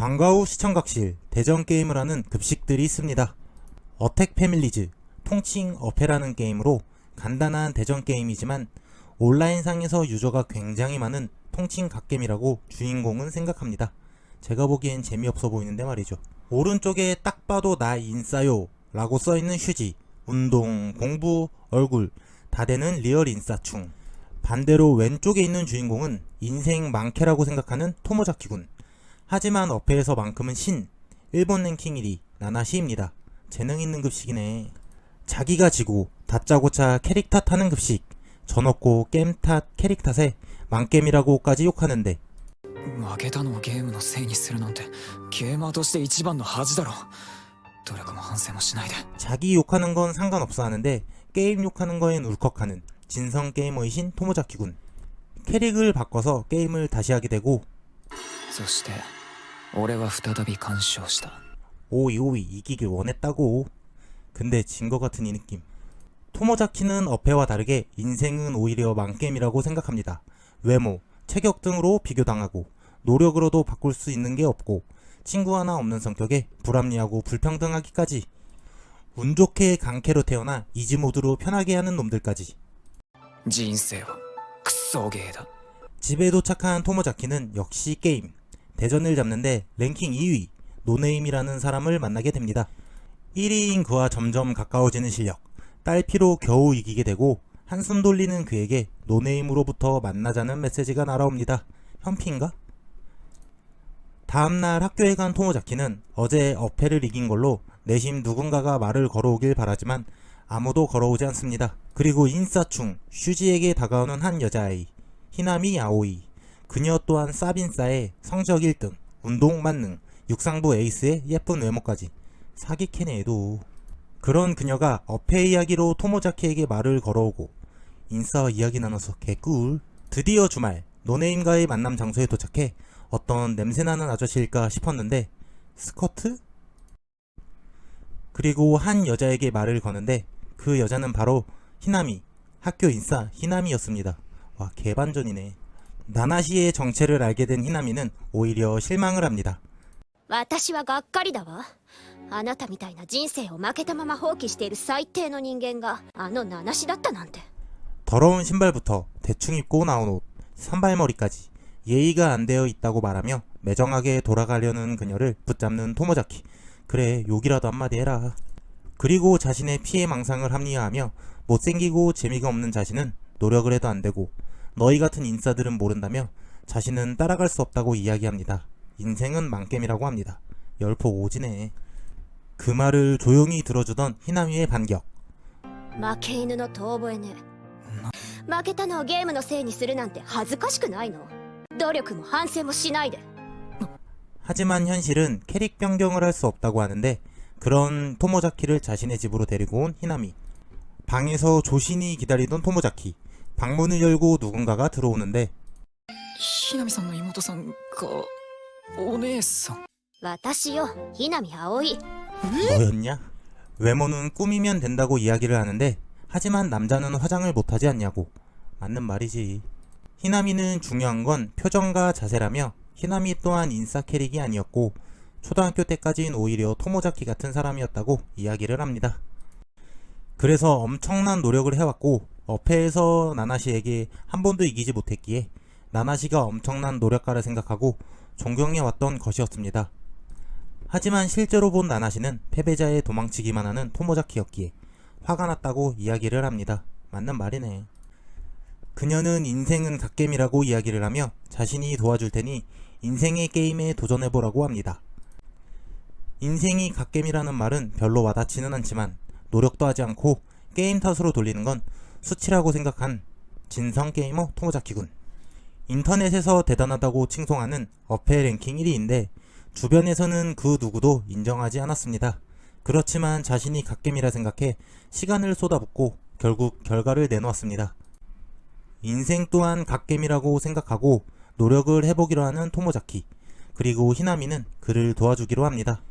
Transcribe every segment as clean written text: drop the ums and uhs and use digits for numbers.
방과 후 시청각실, 대전 게임을 하는 급식들이 있습니다. 어택 패밀리즈, 통칭 어페라는 게임으로 간단한 대전 게임이지만 온라인상에서 유저가 굉장히 많은 통칭 갓겜이라고 주인공은 생각합니다. 제가 보기엔 재미없어 보이는데 말이죠. 오른쪽에 딱 봐도 나 인싸요 라고 써있는 휴지, 운동, 공부, 얼굴 다 되는 리얼 인싸충. 반대로 왼쪽에 있는 주인공은 인생 망캐라고 생각하는 토모자키군. 하지만 어페에서만큼은 신, 일본 랭킹 1위 나나시입니다. 재능 있는 급식이네. 자기가 지고 다짜고짜 캐릭터 타는 급식, 전없고 게임 탓 캐릭 탓에 망겜이라고까지 욕하는데 負けたのをゲームのせいにするなんてゲーマーとして一番の恥だろ。努力も反省もしないで。 자기 욕하는 건 상관없어 하는데 게임 욕하는 거엔 울컥하는 진성 게이머이신 토모자키군. 캐릭을 바꿔서 게임을 다시 하게 되고 そして俺は再び干渉した。 오이 이기길 원했다고. 근데 진 거 같은 이 느낌. 토모자키는 어페와 다르게 인생은 오히려 망게임이라고 생각합니다. 외모, 체격 등으로 비교당하고 노력으로도 바꿀 수 있는 게 없고 친구 하나 없는 성격에 불합리하고 불평등하기까지. 운 좋게 강캐로 태어나 이지 모드로 편하게 하는 놈들까지. 人生はクソゲーだ。 집에 도착한 토모자키는 역시 게임. 대전을 잡는데 랭킹 2위 노네임이라는 사람을 만나게 됩니다. 1위인 그와 점점 가까워지는 실력. 딸피로 겨우 이기게 되고 한숨 돌리는 그에게 노네임으로부터 만나자는 메시지가 날아옵니다. 현피인가? 다음날 학교에 간 토모자키는 어제 어페를 이긴 걸로 내심 누군가가 말을 걸어오길 바라지만 아무도 걸어오지 않습니다. 그리고 인싸충 슈지에게 다가오는 한 여자아이 히나미 아오이. 그녀 또한 쌉인싸에 성적 1등, 운동 만능, 육상부 에이스의 예쁜 외모까지. 사기캐네 얘도. 그런 그녀가 어페 이야기로 토모자키에게 말을 걸어오고 인싸와 이야기 나눠서 개꿀. 드디어 주말 노네임과의 만남 장소에 도착해 어떤 냄새나는 아저씨일까 싶었는데 스커트? 그리고 한 여자에게 말을 거는데 그 여자는 바로 히나미, 학교 인싸 히나미였습니다. 와 개반전이네. 나나시의 정체를 알게 된 히나미는 오히려 실망을 합니다. 私はがっかりだわ。あなたみたいな人生を負けたまま放棄している最低の人間があの名しだったなんて。 더러운 신발부터 대충 입고 나온 옷, 산발머리까지 예의가 안 되어 있다고 말하며 매정하게 돌아가려는 그녀를 붙잡는 토모자키. 그래 욕이라도 한마디 해라. 그리고 자신의 피해 망상을 합리화하며 못생기고 재미가 없는 자신은 노력을 해도 안 되고 너희 같은 인싸들은 모른다며 자신은 따라갈 수 없다고 이야기합니다. 인생은 망겜이라고 합니다. 열포 오지네. 그 말을 조용히 들어주던 히나미의 반격. 負け犬の遠吠えね。負けたのをゲームのせいにするなんて恥ずかしくないの？努力も反省もしないで。 하지만 현실은 캐릭 변경을 할 수 없다고 하는데 그런 토모자키를 자신의 집으로 데리고 온 히나미. 방에서 조신히 기다리던 토모자키. 방문을 열고 누군가가 들어오는데 ひなみさんの妹さんがお姉さん。私よ、ひなみあおい。 너였냐? 외모는 꾸미면 된다고 이야기를 하는데 하지만 남자는 화장을 못하지 않냐고. 맞는 말이지. 히나미는 중요한 건 표정과 자세라며 히나미 또한 인싸 캐릭이 아니었고 초등학교 때까지는 오히려 토모자키 같은 사람이었다고 이야기를 합니다. 그래서 엄청난 노력을 해왔고 어페에서 나나시에게 한 번도 이기지 못했기에 나나시가 엄청난 노력가를 생각하고 존경해왔던 것이었습니다. 하지만 실제로 본 나나시는 패배자의 도망치기만 하는 토모자키였기에 화가 났다고 이야기를 합니다. 맞는 말이네. 그녀는 인생은 갓겜이라고 이야기를 하며 자신이 도와줄 테니 인생의 게임에 도전해보라고 합니다. 인생이 갓겜이라는 말은 별로 와닿지는 않지만 노력도 하지 않고 게임 탓으로 돌리는 건 수치라고 생각한 진성 게이머 토모자키군. 인터넷에서 대단하다고 칭송하는 어페 랭킹 1위인데 주변에서는 그 누구도 인정하지 않았습니다. 그렇지만 자신이 갓겜이라 생각해 시간을 쏟아붓고 결국 결과를 내놓았습니다. 인생 또한 갓겜이라고 생각하고 노력을 해보기로 하는 토모자키. 그리고 히나미는 그를 도와주기로 합니다.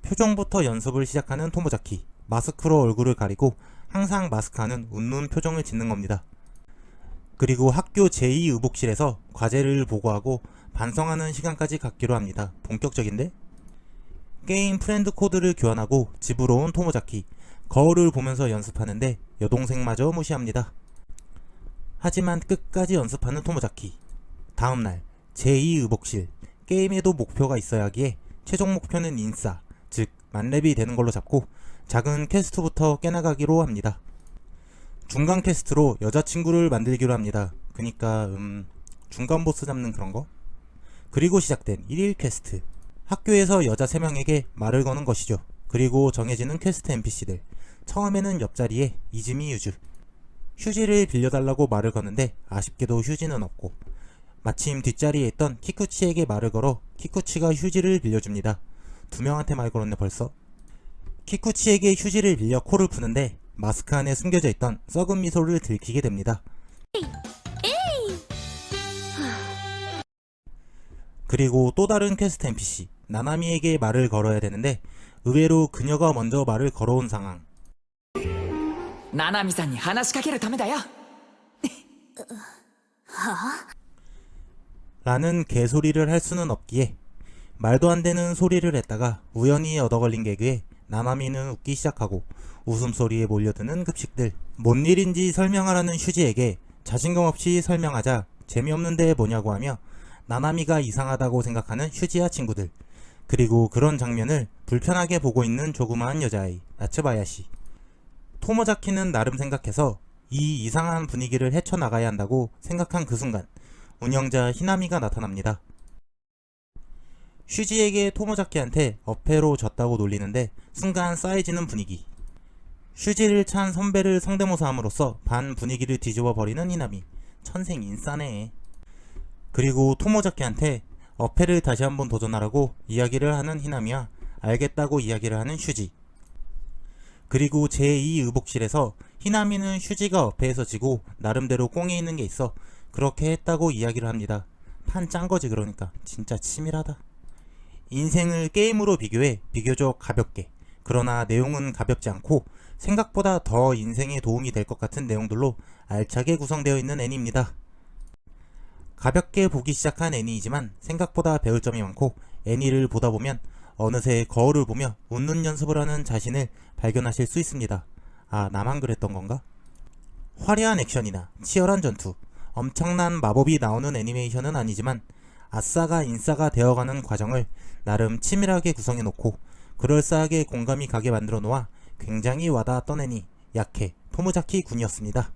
표정부터 연습을 시작하는 토모자키. 마스크로 얼굴을 가리고 항상 마스크하는 웃는 표정을 짓는 겁니다. 그리고 학교 제2의복실에서 과제를 보고하고 반성하는 시간까지 갖기로 합니다. 본격적인데? 게임 프렌드 코드를 교환하고 집으로 온 토모자키. 거울을 보면서 연습하는데 여동생마저 무시합니다. 하지만 끝까지 연습하는 토모자키. 다음날 제2의복실. 게임에도 목표가 있어야 하기에 최종 목표는 인싸, 즉 만렙이 되는 걸로 잡고 작은 퀘스트부터 깨나가기로 합니다. 중간 퀘스트로 여자친구를 만들기로 합니다. 그니까 중간 보스 잡는 그런 거? 그리고 시작된 1일 퀘스트. 학교에서 여자 3명에게 말을 거는 것이죠. 그리고 정해지는 퀘스트 NPC들. 처음에는 옆자리에 이즈미 유주. 휴지를 빌려달라고 말을 거는데 아쉽게도 휴지는 없고, 마침 뒷자리에 있던 키쿠치에게 말을 걸어 키쿠치가 휴지를 빌려줍니다. 2명한테 말 걸었네 벌써. 키쿠치에게 휴지를 빌려 코를 푸는데 마스크 안에 숨겨져 있던 썩은 미소를 들키게 됩니다. 그리고 또 다른 퀘스트 NPC 나나미에게 말을 걸어야 되는데 의외로 그녀가 먼저 말을 걸어온 상황. ナナミさんに話しかけるためだよ。 라는 개소리를 할 수는 없기에 말도 안 되는 소리를 했다가 우연히 얻어걸린 개그에 나나미는 웃기 시작하고 웃음소리에 몰려드는 급식들. 뭔 일인지 설명하라는 휴지에게 자신감 없이 설명하자 재미없는데 뭐냐고 하며 나나미가 이상하다고 생각하는 휴지와 친구들. 그리고 그런 장면을 불편하게 보고 있는 조그마한 여자아이 나츠바야시. 토모자키는 나름 생각해서 이 이상한 분위기를 헤쳐나가야 한다고 생각한 그 순간 운영자 히나미가 나타납니다. 슈지에게 토모자키한테 어패로 졌다고 놀리는데 순간 싸해지는 분위기. 슈지를 찬 선배를 성대모사함으로써 반 분위기를 뒤집어 버리는 히나미. 천생 인싸네. 그리고 토모자키한테 어패를 다시 한번 도전하라고 이야기를 하는 히나미와 알겠다고 이야기를 하는 슈지. 그리고 제2의복실에서 히나미는 슈지가 어패에서 지고 나름대로 꽁에 있는 게 있어 그렇게 했다고 이야기를 합니다. 판 짠거지 그러니까. 진짜 치밀하다. 인생을 게임으로 비교해 비교적 가볍게, 그러나 내용은 가볍지 않고 생각보다 더 인생에 도움이 될 것 같은 내용들로 알차게 구성되어 있는 애니입니다. 가볍게 보기 시작한 애니이지만 생각보다 배울 점이 많고 애니를 보다 보면 어느새 거울을 보며 웃는 연습을 하는 자신을 발견하실 수 있습니다. 아, 나만 그랬던 건가? 화려한 액션이나 치열한 전투, 엄청난 마법이 나오는 애니메이션은 아니지만 아싸가 인싸가 되어가는 과정을 나름 치밀하게 구성해놓고 그럴싸하게 공감이 가게 만들어 놓아 굉장히 와닿았던 애니 야케 토모자키 군이었습니다.